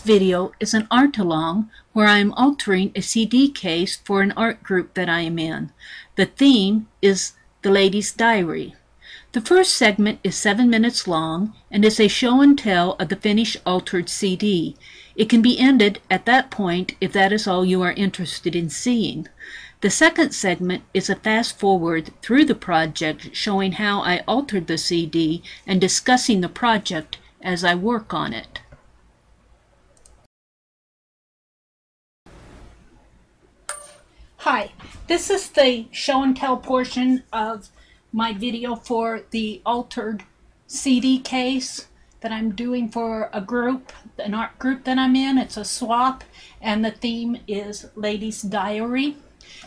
Video is an art along where I am altering a CD case for an art group that I am in. The theme is The Lady's Diary. The first segment is 7 minutes long and is a show and tell of the finished altered CD. It can be ended at that point if that is all you are interested in seeing. The second segment is a fast forward through the project showing how I altered the CD and discussing the project as I work on it. Hi, this is the show and tell portion of my video for the altered CD case that I'm doing for a group, an art group that I'm in. It's a swap and the theme is Lady's Diary.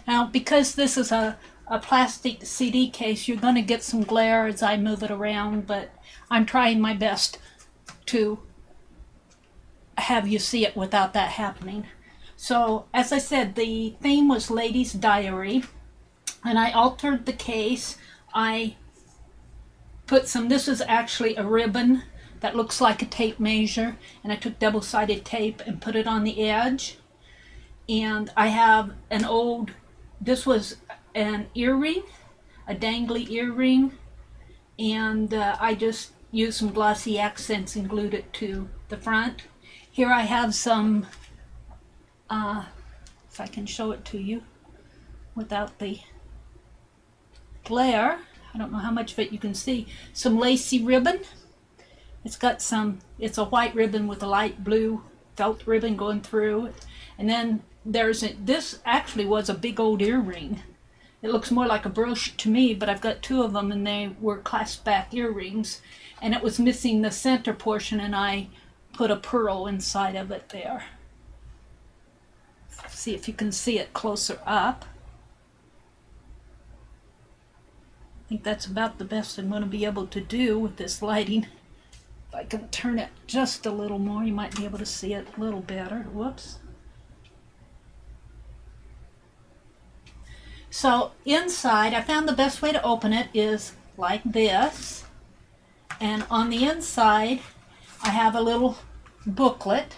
Now, because this is a plastic CD case, you're going to get some glare as I move it around, but I'm trying my best to have you see it without that happening. So, as I said, the theme was Lady's Diary, and I altered the case. I put some, this is actually a ribbon that looks like a tape measure, and I took double-sided tape and put it on the edge. And I have an old, this was an earring, a dangly earring, and I just used some glossy accents and glued it to the front. Here I have some if I can show it to you without the glare, I don't know how much of it you can see, some lacy ribbon. It's got some, it's a white ribbon with a light blue felt ribbon going through it. And then there's this actually was a big old earring. It looks more like a brooch to me, but I've got two of them and they were clasp back earrings, and it was missing the center portion, and I put a pearl inside of it there. See if you can see it closer up. I think that's about the best I'm going to be able to do with this lighting. If I can turn it just a little more, you might be able to see it a little better. Whoops. So inside, I found the best way to open it is like this. And on the inside, I have a little booklet.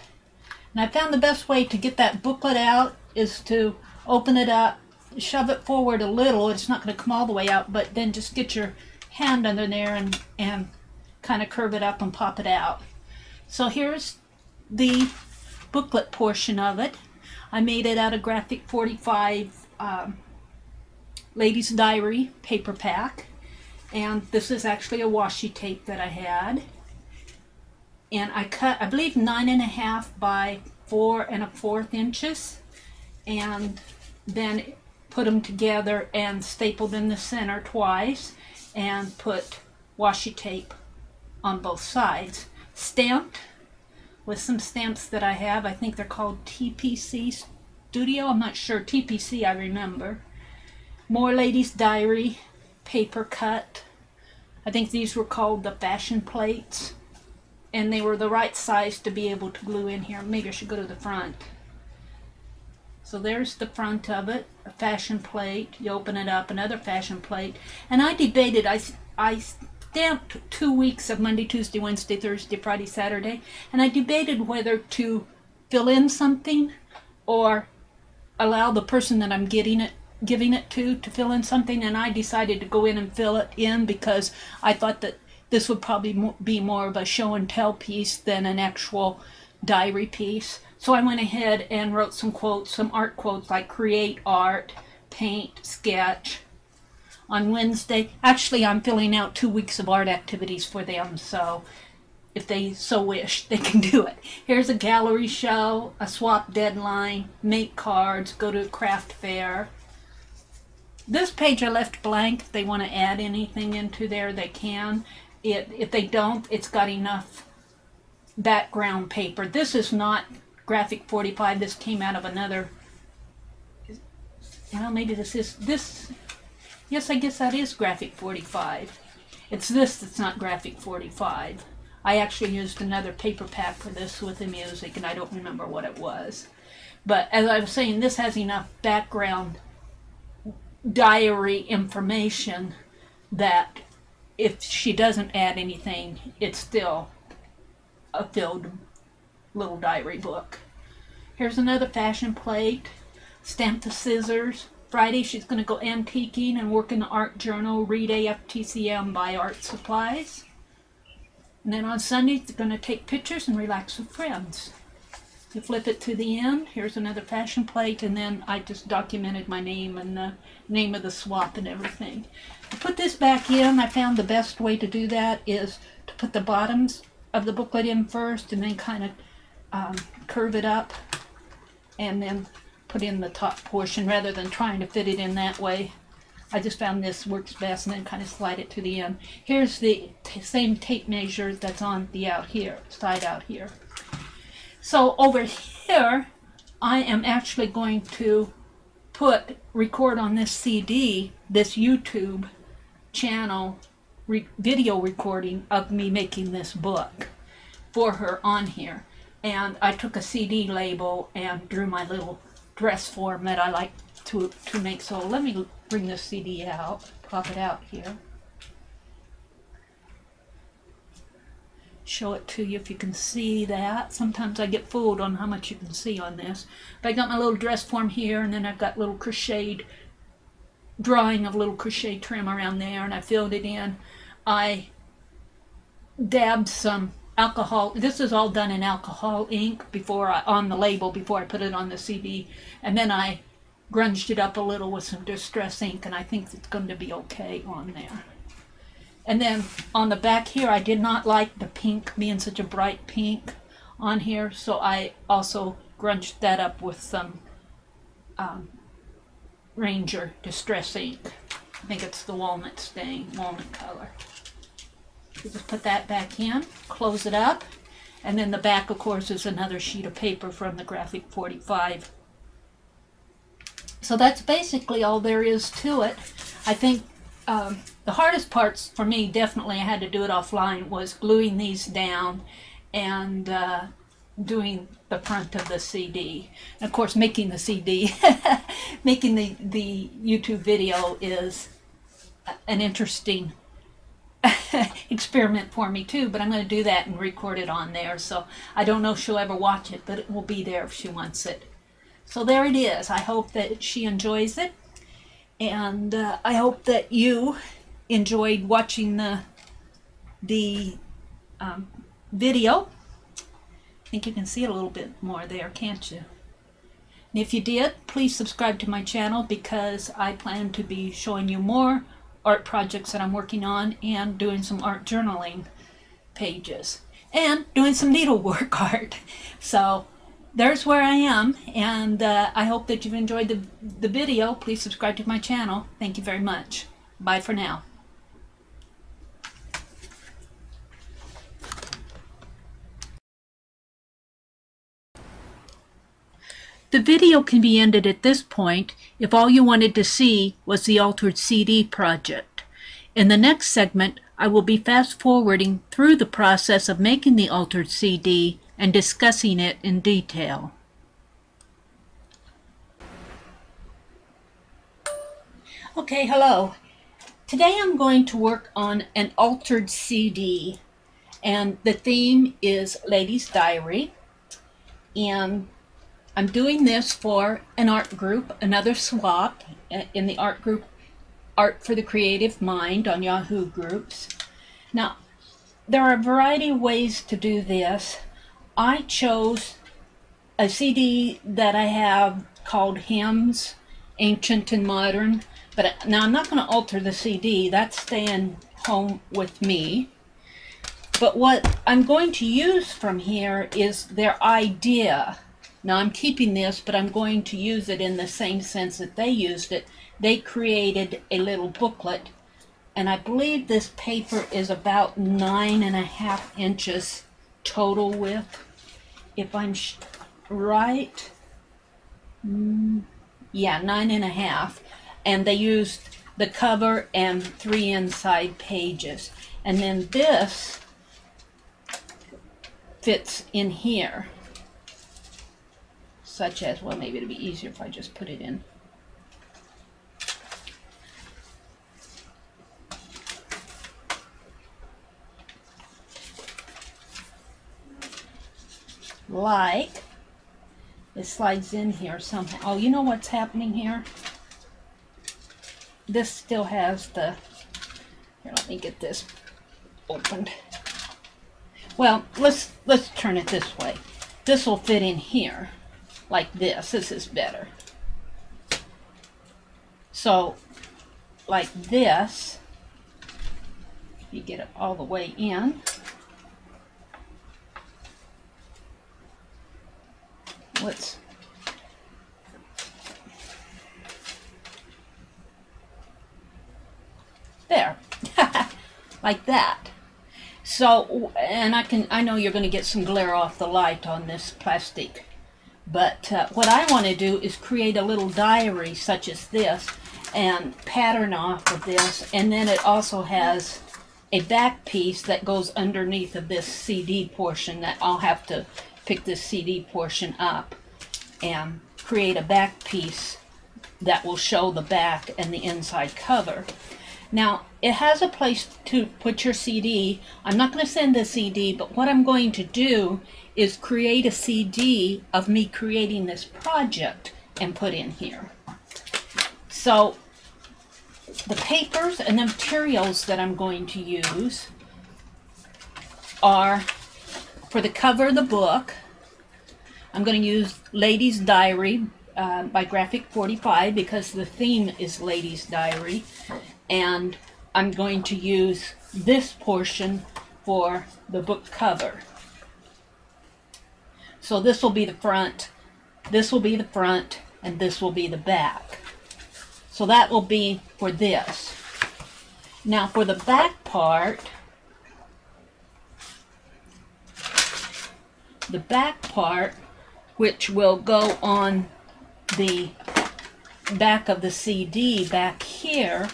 And I found the best way to get that booklet out is to open it up, shove it forward a little. It's not going to come all the way out, but then just get your hand under there and kind of curve it up and pop it out. So here's the booklet portion of it. I made it out of Graphic 45 Lady's Diary paper pack. And this is actually a washi tape that I had. And I cut, I believe, 9.5 by 4 1/4 inches, and then put them together and stapled in the center twice, and put washi tape on both sides. Stamped with some stamps that I have. I think they're called TPC Studio. I'm not sure. TPC, I remember. More Lady's Diary paper cut. I think these were called the fashion plates. And they were the right size to be able to glue in here. Maybe I should go to the front. So there's the front of it, a fashion plate. You open it up, another fashion plate. And I debated, I stamped 2 weeks of Monday, Tuesday, Wednesday, Thursday, Friday, Saturday, and I debated whether to fill in something or allow the person that I'm giving it to fill in something, and I decided to go in and fill it in because I thought that this would probably be more of a show and tell piece than an actual diary piece. So I went ahead and wrote some quotes, some art quotes like create art, paint, sketch. On Wednesday, actually I'm filling out 2 weeks of art activities for them, so if they so wish, they can do it. Here's a gallery show, a swap deadline, make cards, go to a craft fair. This page I left blank. If they want to add anything into there, they can. If they don't, it's got enough background paper. This is not Graphic 45. This came out of another, well, maybe this, yes, I guess that is Graphic 45. It's this that's not Graphic 45. I actually used another paper pack for this with the music, and I don't remember what it was. But as I was saying, this has enough background diary information that if she doesn't add anything, it's still a filled little diary book. Here's another fashion plate, stamped with scissors. Friday she's going to go antiquing and work in the art journal, read AFTCM, buy art supplies. And then on Sunday she's going to take pictures and relax with friends. You flip it to the end, here's another fashion plate, and then I just documented my name and the name of the swap and everything. To put this back in, I found the best way to do that is to put the bottoms of the booklet in first and then kind of curve it up and then put in the top portion rather than trying to fit it in that way. I just found this works best, and then kind of slide it to the end. Here's the same tape measure that's on the side out here. So over here, I am actually going to record on this CD, this YouTube channel video recording of me making this book for her on here. And I took a CD label and drew my little dress form that I like to make. So let me bring this CD out, pop it out here. Show it to you if you can see that. Sometimes I get fooled on how much you can see on this. But I got my little dress form here, and then I've got little crocheted drawing of little crochet trim around there, and I filled it in. I dabbed some alcohol. This is all done in alcohol ink on the label before I put it on the CD, and then I grunged it up a little with some distress ink, and I think it's going to be okay on there. And then on the back here, I did not like the pink being such a bright pink on here, so I also grunged that up with some Ranger Distress ink. I think it's the walnut color. You just put that back in, close it up, and then the back, of course, is another sheet of paper from the Graphic 45. So that's basically all there is to it. I think the hardest parts for me, definitely I had to do it offline, was gluing these down and doing the front of the CD. And of course, making the CD, making the YouTube video is an interesting experiment for me too, but I'm going to do that and record it on there. So I don't know if she'll ever watch it, but it will be there if she wants it. So there it is. I hope that she enjoys it. And I hope that you enjoyed watching the video. I think you can see it a little bit more there, can't you? And if you did, please subscribe to my channel, because I plan to be showing you more art projects that I'm working on and doing some art journaling pages and doing some needlework art. So there's where I am, and I hope that you've enjoyed the video. Please subscribe to my channel. Thank you very much. Bye for now. The video can be ended at this point if all you wanted to see was the altered CD project. In the next segment, I will be fast-forwarding through the process of making the altered CD and discussing it in detail. Okay, hello. Today I'm going to work on an altered CD, and the theme is Lady's Diary, and I'm doing this for an art group, another swap in the art group Art for the Creative Mind on Yahoo Groups. Now, there are a variety of ways to do this. I chose a CD that I have called Hymns, Ancient and Modern, but now I'm not going to alter the CD. That's staying home with me. But what I'm going to use from here is their idea. Now I'm keeping this, but I'm going to use it in the same sense that they used it. They created a little booklet, and I believe this paper is about 9.5 inches total width. If I'm right, yeah, 9.5. And they used the cover and 3 inside pages. And then this fits in here, such as, well, maybe it'd be easier if I just put it in. like it slides in here somehow. Oh, you know what's happening here? This still has the, here, let me get this opened. Well, let's turn it this way. This will fit in here like this. This is better. So like this, you get it all the way in. Let's there. Like that. So, and I know you're going to get some glare off the light on this plastic, but what I want to do is create a little diary such as this and pattern off of this, and then it also has a back piece that goes underneath of this CD portion that I'll have to pick this CD portion up and create a back piece that will show the back and the inside cover. Now, it has a place to put your CD. I'm not going to send the CD, but what I'm going to do is create a CD of me creating this project and put in here. So, the papers and the materials that I'm going to use are, for the cover of the book, I'm going to use Ladies' Diary by Graphic 45 because the theme is Ladies' Diary. And I'm going to use this portion for the book cover. So this will be the front, this will be the front, and this will be the back. So that will be for this. Now for the back part, which will go on the back of the CD back here,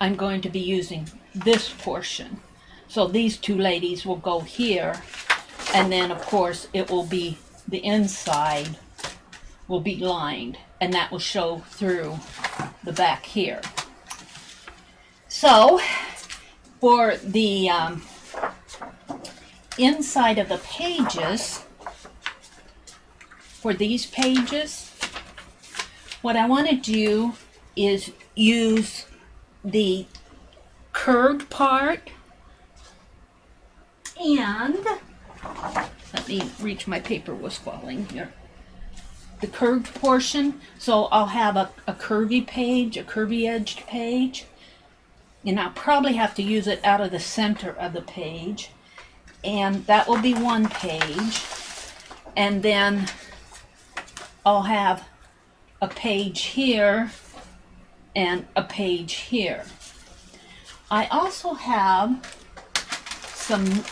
I'm going to be using this portion. So these two ladies will go here, and then of course it will be, the inside will be lined, and that will show through the back here. So for the inside of the pages, for these pages, what I want to do is use the curved part, and let me reach, my paper was falling here. The curved portion, so I'll have a curvy page, a curvy edged page, and I'll probably have to use it out of the center of the page, and that will be one page, and then I'll have a page here and a page here. I also have some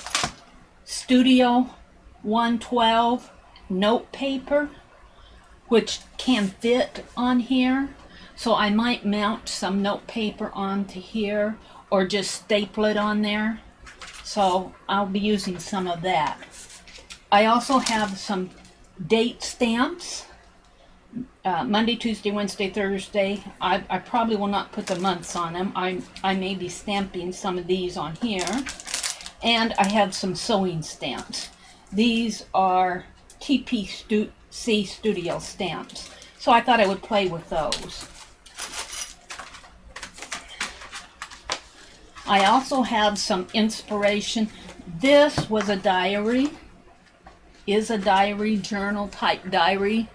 Studio 112 note paper which can fit on here, so I might mount some note paper onto here or just staple it on there. So I'll be using some of that. I also have some date stamps. Monday, Tuesday, Wednesday, Thursday. I probably will not put the months on them. I may be stamping some of these on here. And I have some sewing stamps. These are TPC Studio stamps. So I thought I would play with those. I also have some inspiration. This was a diary, is a diary, journal type diary.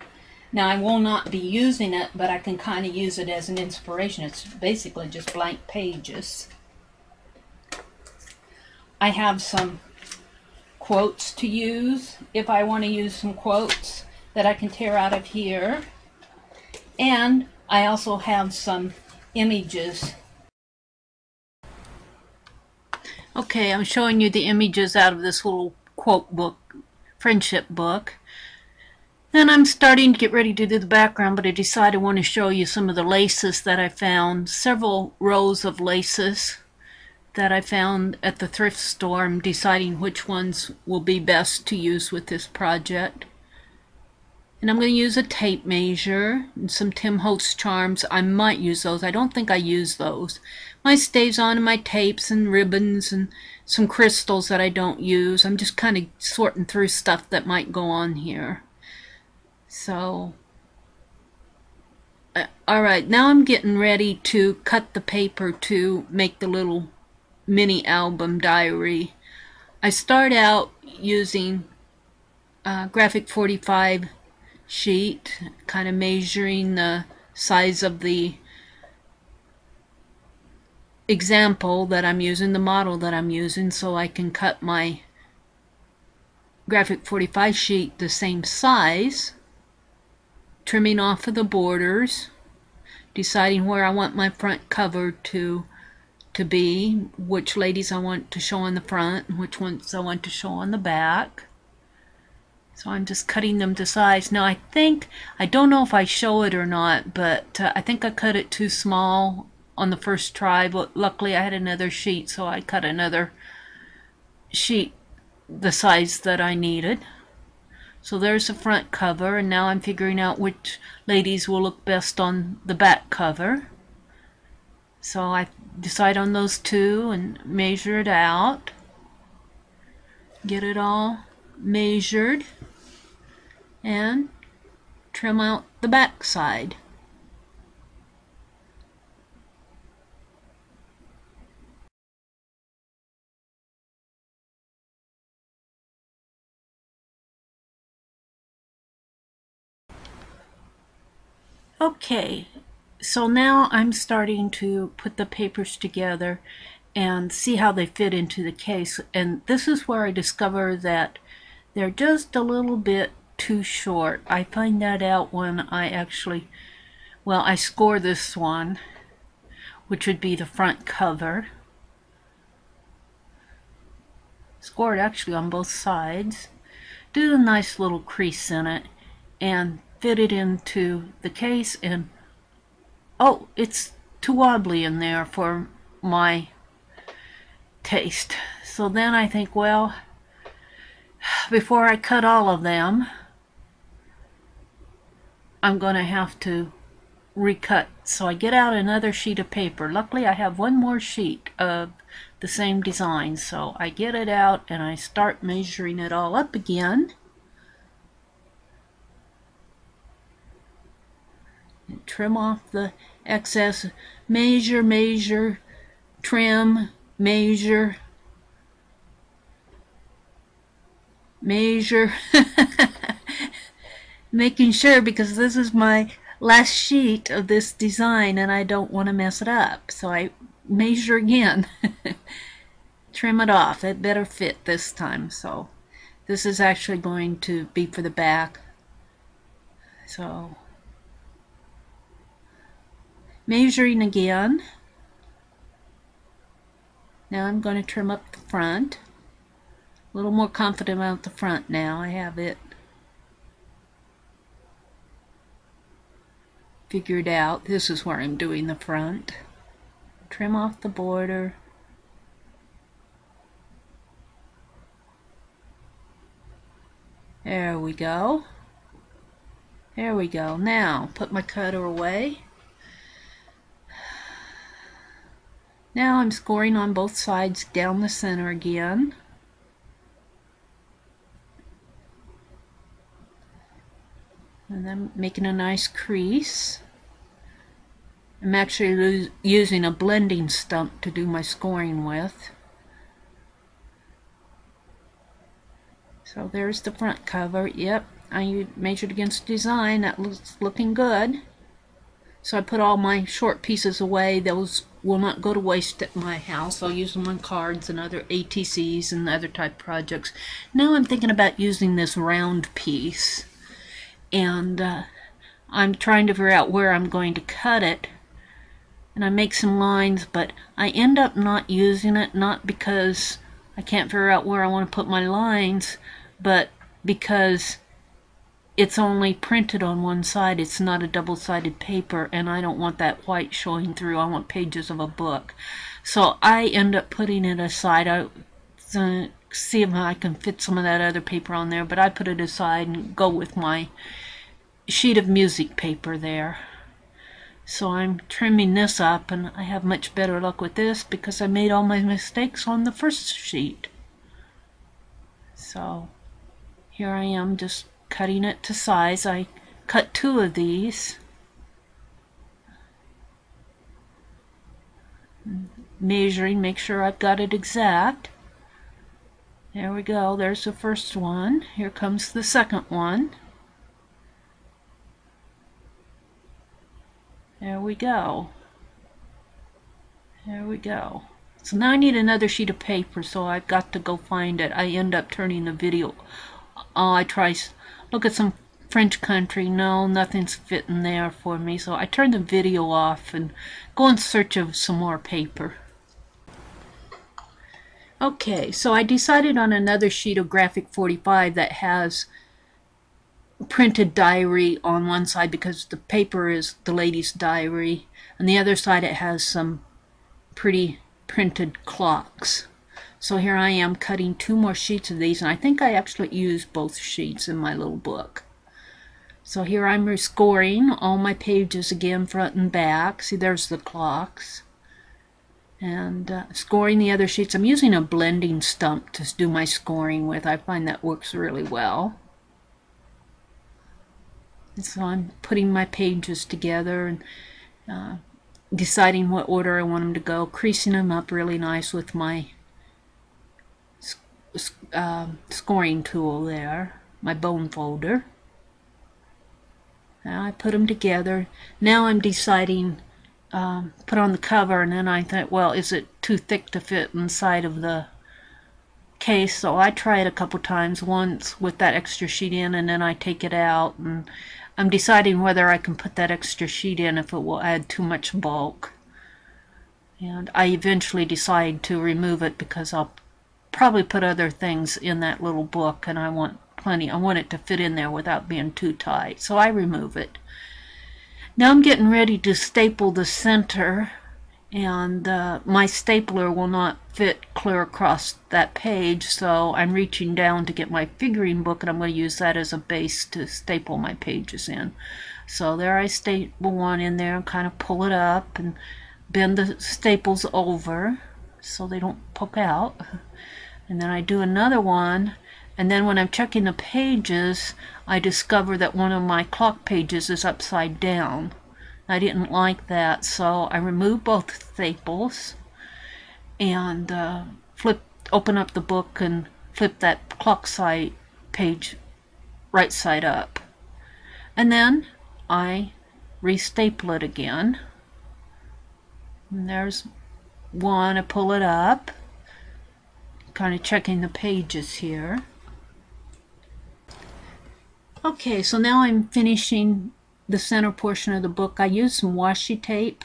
Now I will not be using it, but I can kind of use it as an inspiration. It's basically just blank pages. I have some quotes to use if I want to use some quotes that I can tear out of here. And I also have some images. Okay, I'm showing you the images out of this little quote book, friendship book. And I'm starting to get ready to do the background, but I decided I want to show you some of the laces that I found. Several rows of laces that I found at the thrift store. I'm deciding which ones will be best to use with this project. And I'm going to use a tape measure and some Tim Holtz charms. I might use those. I don't think I use those. My stays on and my tapes and ribbons and some crystals that I don't use. I'm just kind of sorting through stuff that might go on here. So, alright, now I'm getting ready to cut the paper to make the little mini album diary. I start out using graphic 45 sheet, kind of measuring the size of the example that I'm using, the model that I'm using, so I can cut my graphic 45 sheet the same size, trimming off of the borders, deciding where I want my front cover to be, which ladies I want to show on the front and which ones I want to show on the back. So I'm just cutting them to size. Now I don't know if I show it or not, but I think I cut it too small on the first try, but luckily I had another sheet, so I cut another sheet the size that I needed. So there's the front cover, and now I'm figuring out which ladies will look best on the back cover. So I decide on those two and measure it out. Get it all measured and trim out the back side. Okay, so now I'm starting to put the papers together and see how they fit into the case, and this is where I discover that they're just a little bit too short. I find that out when I actually, well, I score this one, which would be the front cover. Score it actually on both sides. Do a nice little crease in it and fit it into the case, and oh, it's too wobbly in there for my taste. So then I think, well, before I cut all of them, I'm going to have to recut. So I get out another sheet of paper. Luckily I have one more sheet of the same design, so I get it out and I start measuring it all up again. And trim off the excess. Measure, measure, trim, measure, measure. Making sure, because this is my last sheet of this design and I don't want to mess it up, so I measure again. Trim it off. It better fit this time. So this is actually going to be for the back. So measuring again. Now I'm going to trim up the front. A little more confident about the front now. I have it figured out. This is where I'm doing the front. Trim off the border. There we go. There we go. Now put my cutter away. Now I'm scoring on both sides down the center again. And then making a nice crease. I'm actually using a blending stump to do my scoring with. So there's the front cover. Yep, I measured against design. That looks looking good. So I put all my short pieces away. Those will not go to waste at my house. I'll use them on cards and other ATCs and other type projects. Now I'm thinking about using this round piece. And I'm trying to figure out where I'm going to cut it. And I make some lines, but I end up not using it, not because I can't figure out where I want to put my lines, but because it's only printed on one side. It's not a double-sided paper, and I don't want that white showing through. I want pages of a book. So I end up putting it aside. I see if I can fit some of that other paper on there, but I put it aside and go with my sheet of music paper there. So I'm trimming this up, and I have much better luck with this because I made all my mistakes on the first sheet. So here I am just cutting it to size. I cut 2 of these, measuring, make sure I've got it exact. There we go, there's the first one. Here comes the second one. There we go. There we go. So now I need another sheet of paper, so I've got to go find it. I end up turning the video. I try look at some French country. No, nothing's fitting there for me. So I turn the video off and go in search of some more paper. Okay, so I decided on another sheet of graphic 45 that has printed diary on one side because the paper is the lady's diary. On the other side it has some pretty printed clocks. So here I am cutting 2 more sheets of these, and I think I actually used both sheets in my little book. So here I'm rescoring all my pages again, front and back. See, there's the clocks. And scoring the other sheets. I'm using a blending stump to do my scoring with. I find that works really well. And so I'm putting my pages together and deciding what order I want them to go, creasing them up really nice with my scoring tool there, my bone folder. Now I put them together. Now I'm deciding, put on the cover, and then I thought, well, is it too thick to fit inside of the case? So I try it a couple times, once with that extra sheet in, and then I take it out, and I'm deciding whether I can put that extra sheet in if it will add too much bulk. And I eventually decide to remove it because I'll probably put other things in that little book, and I want plenty. I want it to fit in there without being too tight, so I remove it. Now I'm getting ready to staple the center, and my stapler will not fit clear across that page, so I'm reaching down to get my figuring book, and I'm going to use that as a base to staple my pages in. So there I staple one in there and kind of pull it up and bend the staples over so they don't poke out. And then I do another one, and then when I'm checking the pages, I discover that one of my clock pages is upside down. I didn't like that, so I remove both staples and open up the book and flip that clock side page right side up. And then I restaple it again. And there's one. I pull it up, kind of checking the pages here. Okay, so now I'm finishing the center portion of the book. I use some washi tape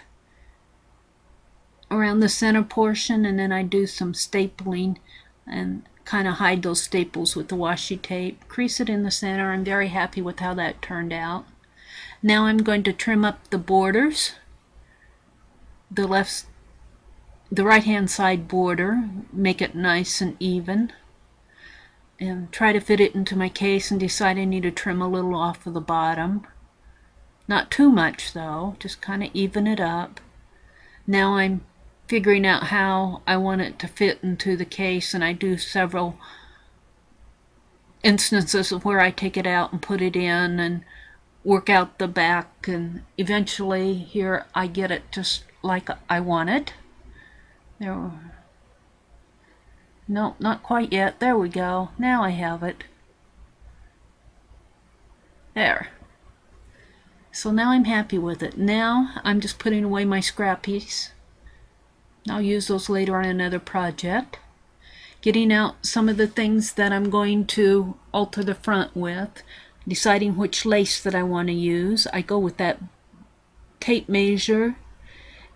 around the center portion, and then I do some stapling and kind of hide those staples with the washi tape. Crease it in the center. I'm very happy with how that turned out. Now I'm going to trim up the borders. The right hand side border, make it nice and even, and try to fit it into my case, and decide I need to trim a little off of the bottom. Not too much though, just kind of even it up. Now I'm figuring out how I want it to fit into the case, and I do several instances of where I take it out and put it in and work out the back, and eventually here I get it just like I want it. There. No, not quite yet. There we go. Now I have it. There. So now I'm happy with it. Now I'm just putting away my scrappies. I'll use those later on another project. Getting out some of the things that I'm going to alter the front with. Deciding which lace that I want to use. I go with that tape measure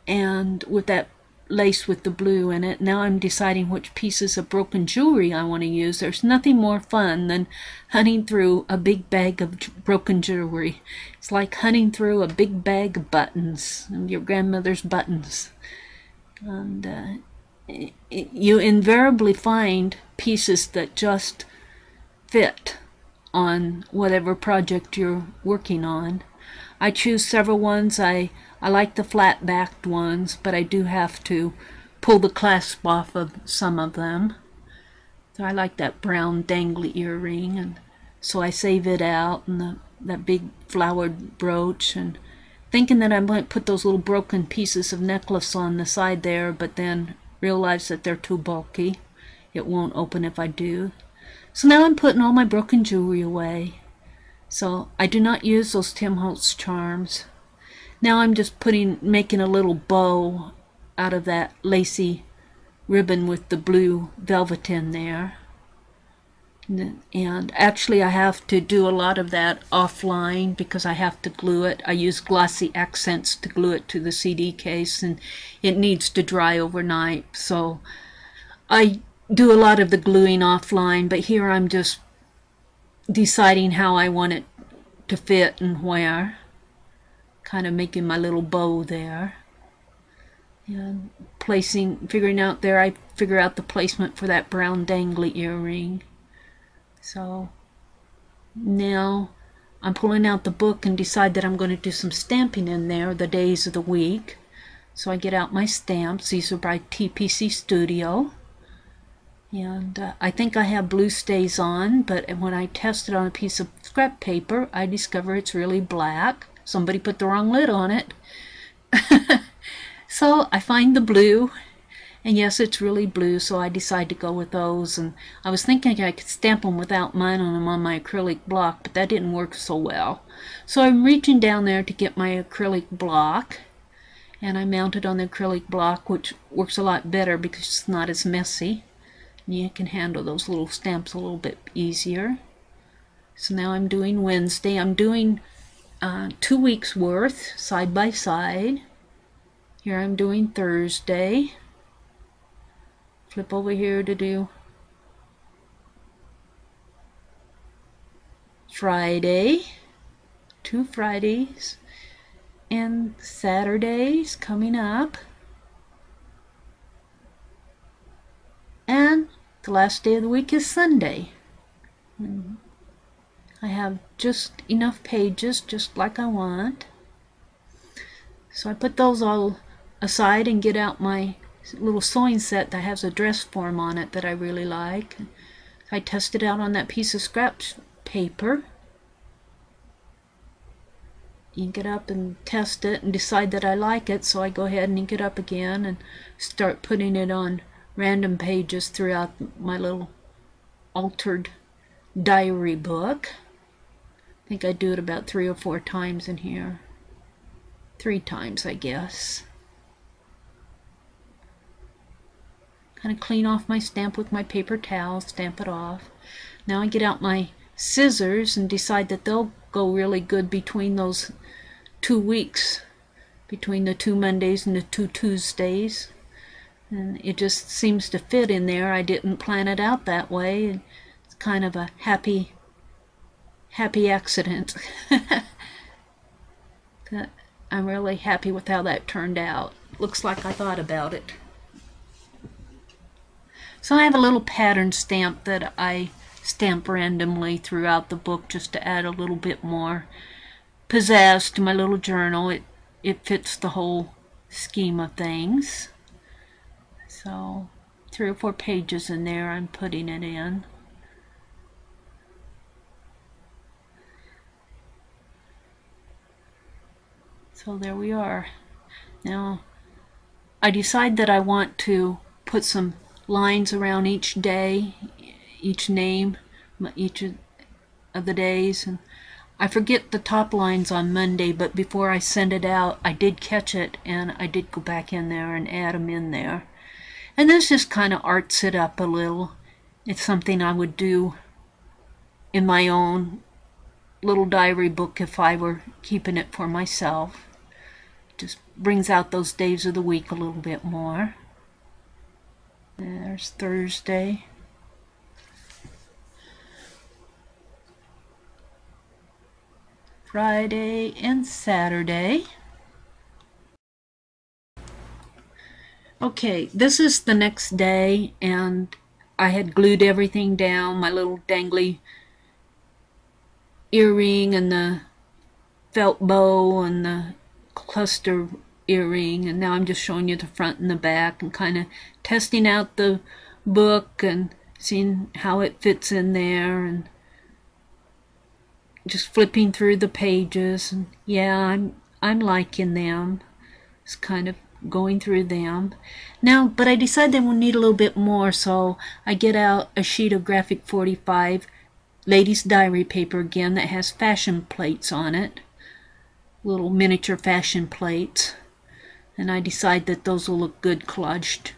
and with that lace with the blue in it. Now I'm deciding which pieces of broken jewelry I want to use. There's nothing more fun than hunting through a big bag of broken jewelry. It's like hunting through a big bag of buttons, your grandmother's buttons. And you invariably find pieces that just fit on whatever project you're working on. I choose several ones. I like the flat-backed ones, but I do have to pull the clasp off of some of them. So I like that brown dangly earring, and so I save it out, and that big flowered brooch, and thinking that I might put those little broken pieces of necklace on the side there, but then realize that they're too bulky. It won't open if I do. So now I'm putting all my broken jewelry away. So I do not use those Tim Holtz charms. Now I'm just making a little bow out of that lacy ribbon with the blue velvet in there. And actually I have to do a lot of that offline because I have to glue it. I use glossy accents to glue it to the CD case, and it needs to dry overnight. So I do a lot of the gluing offline, but here I'm just deciding how I want it to fit and where. Kind of making my little bow there. And figuring out there, I figure out the placement for that brown dangly earring. So now I'm pulling out the book and decide that I'm going to do some stamping in there, the days of the week. So I get out my stamps. These are by TPC Studio. And I think I have blue stays on, but when I test it on a piece of scrap paper, I discover it's really black. Somebody put the wrong lid on it. So I find the blue, and yes, it's really blue, so I decide to go with those. And I was thinking I could stamp them without mine on them on my acrylic block, but that didn't work so well. So I'm reaching down there to get my acrylic block, and I mount it on the acrylic block, which works a lot better because it's not as messy. You can handle those little stamps a little bit easier. So now I'm doing Wednesday. I'm doing 2 weeks worth side by side. Here I'm doing Thursday. Flip over here to do Friday. 2 Fridays. And Saturdays coming up. And the last day of the week is Sunday. I have just enough pages, just like I want. So I put those all aside and get out my little sewing set that has a dress form on it that I really like. I test it out on that piece of scrap paper. Ink it up and test it and decide that I like it, so I go ahead and ink it up again and start putting it on random pages throughout my little altered diary book. I think I do it about 3 or 4 times in here. 3 times, I guess. Kind of clean off my stamp with my paper towel, stamp it off. Now I get out my scissors and decide that they'll go really good between those 2 weeks, between the 2 Mondays and the 2 Tuesdays. And it just seems to fit in there. I didn't plan it out that way. It's kind of a happy accident. I'm really happy with how that turned out. Looks like I thought about it. So I have a little pattern stamp that I stamp randomly throughout the book just to add a little bit more pizzazz to my little journal. It fits the whole scheme of things. So 3 or 4 pages in there I'm putting it in. So there we are. Now I decide that I want to put some lines around each day, each name, each of the days, and I forget the top lines on Monday, but before I send it out I did catch it and I did go back in there and add them in there. And this just kind of arts it up a little. It's something I would do in my own little diary book if I were keeping it for myself. Just brings out those days of the week a little bit more. There's Thursday. Friday and Saturday. Okay, this is the next day, and I had glued everything down, my little dangly earring and the felt bow and the cluster earring, and now I'm just showing you the front and the back and kind of testing out the book and seeing how it fits in there and just flipping through the pages. And yeah, I'm liking them. It's kind of going through them now, but I decided we'll need a little bit more, so I get out a sheet of graphic 45 ladies diary paper again that has fashion plates on it, little miniature fashion plates, and I decide that those will look good collaged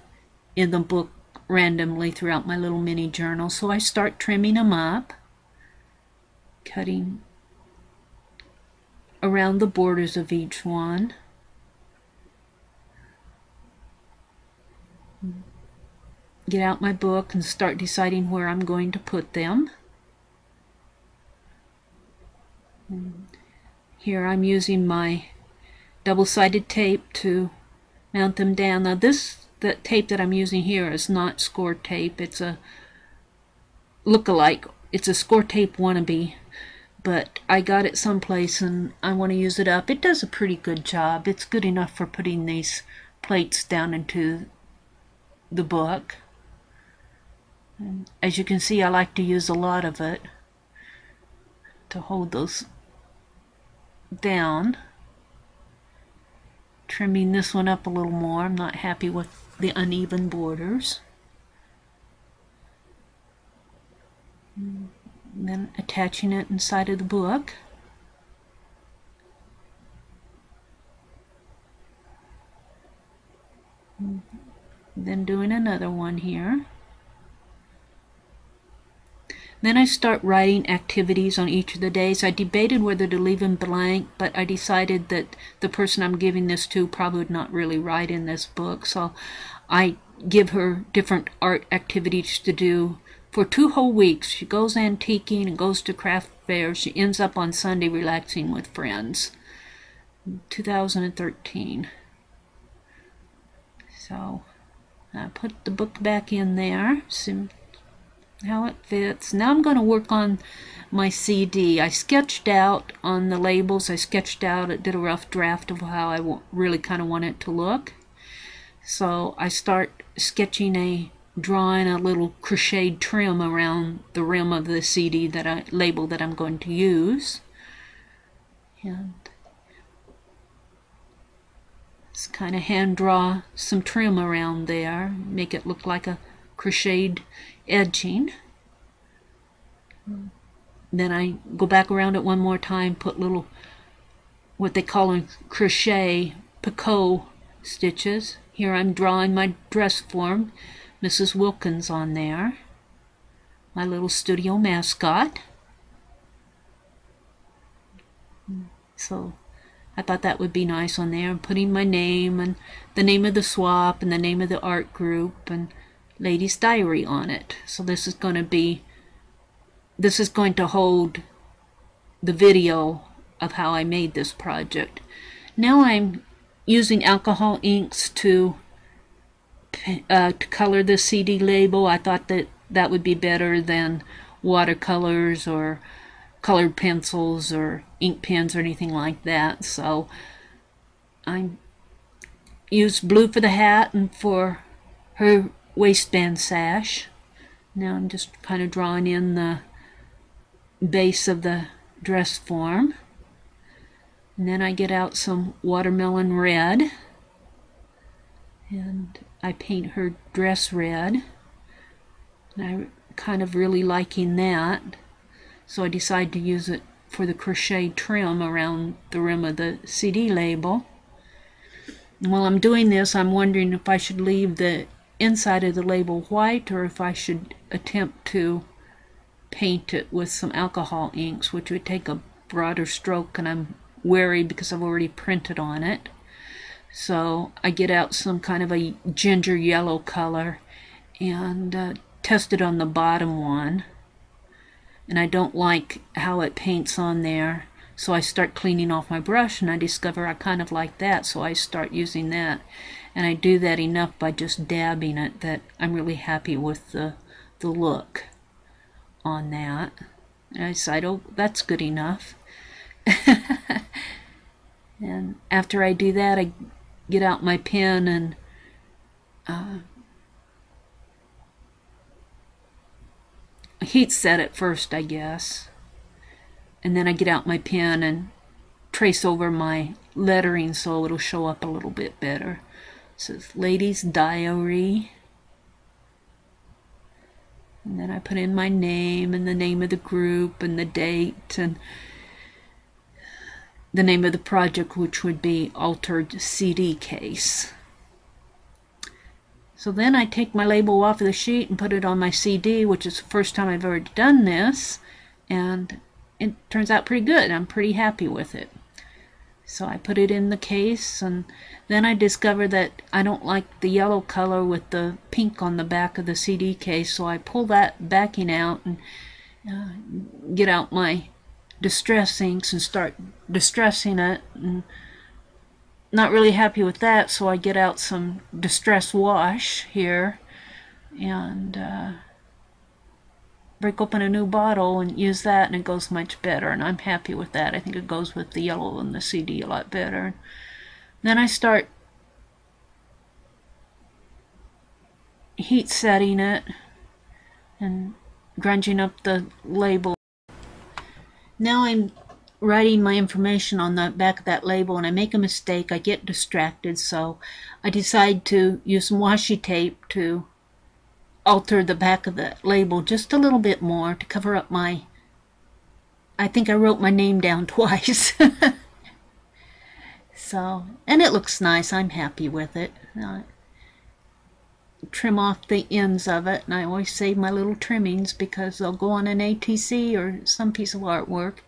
in the book randomly throughout my little mini journal. So I start trimming them up, cutting around the borders of each one. Get out my book and start deciding where I'm going to put them. And here I'm using my double-sided tape to mount them down. Now the tape that I'm using here is not score tape. It's a look-alike. It's a score tape wannabe, but I got it someplace and I want to use it up. It does a pretty good job. It's good enough for putting these plates down into the book. And as you can see, I like to use a lot of it to hold those down. Trimming this one up a little more. I'm not happy with the uneven borders. And then attaching it inside of the book. And then doing another one here. Then I start writing activities on each of the days. I debated whether to leave them blank, but I decided that the person I'm giving this to probably would not really write in this book, so I give her different art activities to do for 2 whole weeks. She goes antiquing and goes to craft fairs. She ends up on Sunday relaxing with friends. 2013. So I put the book back in there. See how it fits. Now I'm going to work on my CD. I sketched out on the labels. I did a rough draft of how I really kind of want it to look. So I start drawing a little crocheted trim around the rim of the CD label that I'm going to use. And just kind of hand draw some trim around there, make it look like a crocheted edging. Then I go back around it one more time, put little, what they call in crochet, picot stitches. Here I'm drawing my dress form, Mrs. Wilkins, on there, my little studio mascot. So I thought that would be nice on there. I'm putting my name and the name of the swap and the name of the art group and Ladies Diary on it. So this is going to hold the video of how I made this project. Now I'm using alcohol inks to color the CD label. I thought that would be better than watercolors or colored pencils or ink pens or anything like that. So I used blue for the hat and for her waistband sash. Now I'm just kind of drawing in the base of the dress form. And then I get out some watermelon red and I paint her dress red. And I'm kind of really liking that, so I decide to use it for the crochet trim around the rim of the CD label. And while I'm doing this, I'm wondering if I should leave the inside of the label white or if I should attempt to paint it with some alcohol inks, which would take a broader stroke, and I'm wary because I've already printed on it. So I get out some kind of a ginger yellow color and test it on the bottom one, and I don't like how it paints on there, so I start cleaning off my brush and I discover I kind of like that, so I start using that, and I do that enough by just dabbing it that I'm really happy with the look on that. And I decided, oh, that's good enough. And after I do that, I get out my pen and heat set it first, I guess. And then I get out my pen and trace over my lettering so it'll show up a little bit better. It says Ladies Diary. And then I put in my name and the name of the group and the date and the name of the project, which would be Altered CD Case. So then I take my label off of the sheet and put it on my CD, which is the first time I've ever done this, and it turns out pretty good. I'm pretty happy with it. So I put it in the case, and then I discovered that I don't like the yellow color with the pink on the back of the CD case, so I pull that backing out and get out my distress inks and start distressing it. And not really happy with that, so I get out some distress wash here and break open a new bottle and use that, and it goes much better, and I'm happy with that. I think it goes with the yellow and the CD a lot better. Then I start heat setting it and grunging up the label. Now I'm writing my information on the back of that label, and I make a mistake. I get distracted, so I decide to use some washi tape to alter the back of the label just a little bit more to cover up my, I think I wrote my name down twice. So, and it looks nice. I'm happy with it. Trim off the ends of it, and I always save my little trimmings because they'll go on an ATC or some piece of artwork.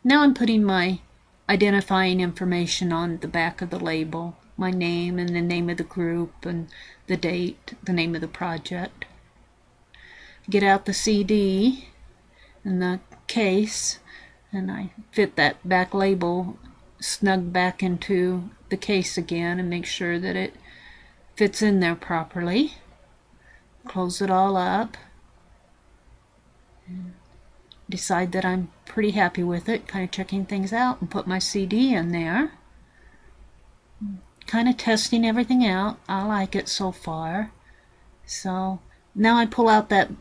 Now I'm putting my identifying information on the back of the label, my name and the name of the group and the date, the name of the project. Get out the CD and the case, and I fit that back label snug back into the case again and make sure that it fits in there properly. Close it all up. Decide that I'm pretty happy with it, kind of checking things out, and put my CD in there. Kind of testing everything out. I like it so far. So now I pull out that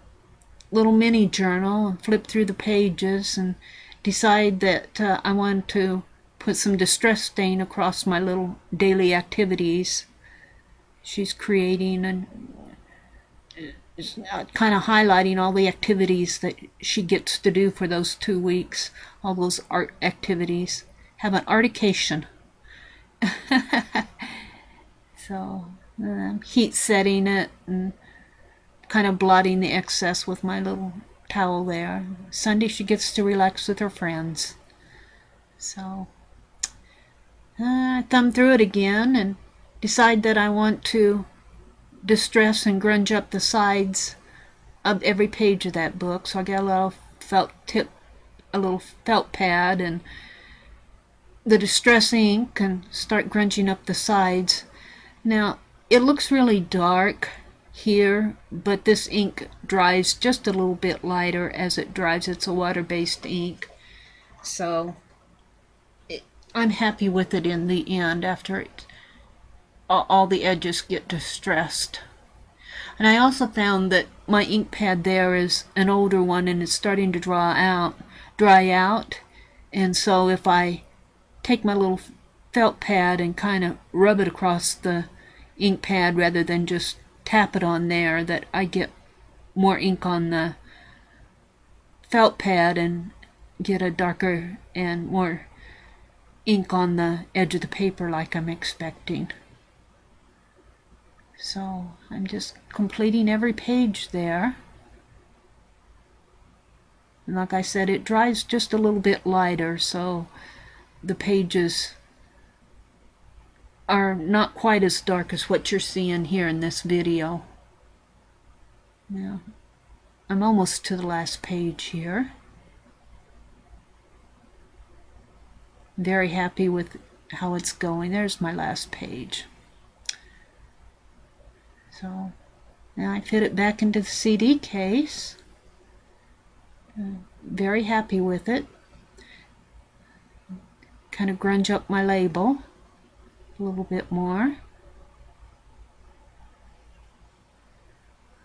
little mini journal and flip through the pages and decide that I want to put some distress stain across my little daily activities she's creating, and kind of highlighting all the activities that she gets to do for those 2 weeks, all those art activities. Have an artication. So heat setting it and kind of blotting the excess with my little towel there. Sunday she gets to relax with her friends. So I thumb through it again and decide that I want to distress and grunge up the sides of every page of that book. So I got a little felt pad and the distress ink and start grunging up the sides. Now it looks really dark here, but this ink dries just a little bit lighter as it dries. It's a water-based ink, so I'm happy with it in the end after all the edges get distressed. And I also found that my ink pad there is an older one and it's starting to dry out, and so if I take my little felt pad and kind of rub it across the ink pad rather than just tap it on there, that I get more ink on the felt pad and get a darker and more ink on the edge of the paper like I'm expecting. So I'm just completing every page there. And like I said, it dries just a little bit lighter, so the pages are not quite as dark as what you're seeing here in this video. Now, I'm almost to the last page here. Very happy with how it's going. There's my last page. So now I fit it back into the CD case. very happy with it. Kind of grunge up my label a little bit more.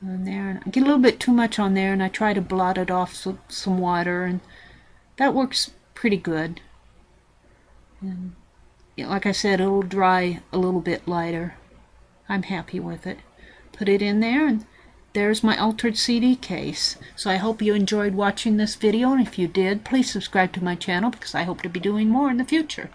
And there, I get a little bit too much on there, and I try to blot it off with some water, and that works pretty good. And like I said, it'll dry a little bit lighter. I'm happy with it. Put it in there, and there's my altered CD case. So I hope you enjoyed watching this video, and if you did, please subscribe to my channel because I hope to be doing more in the future.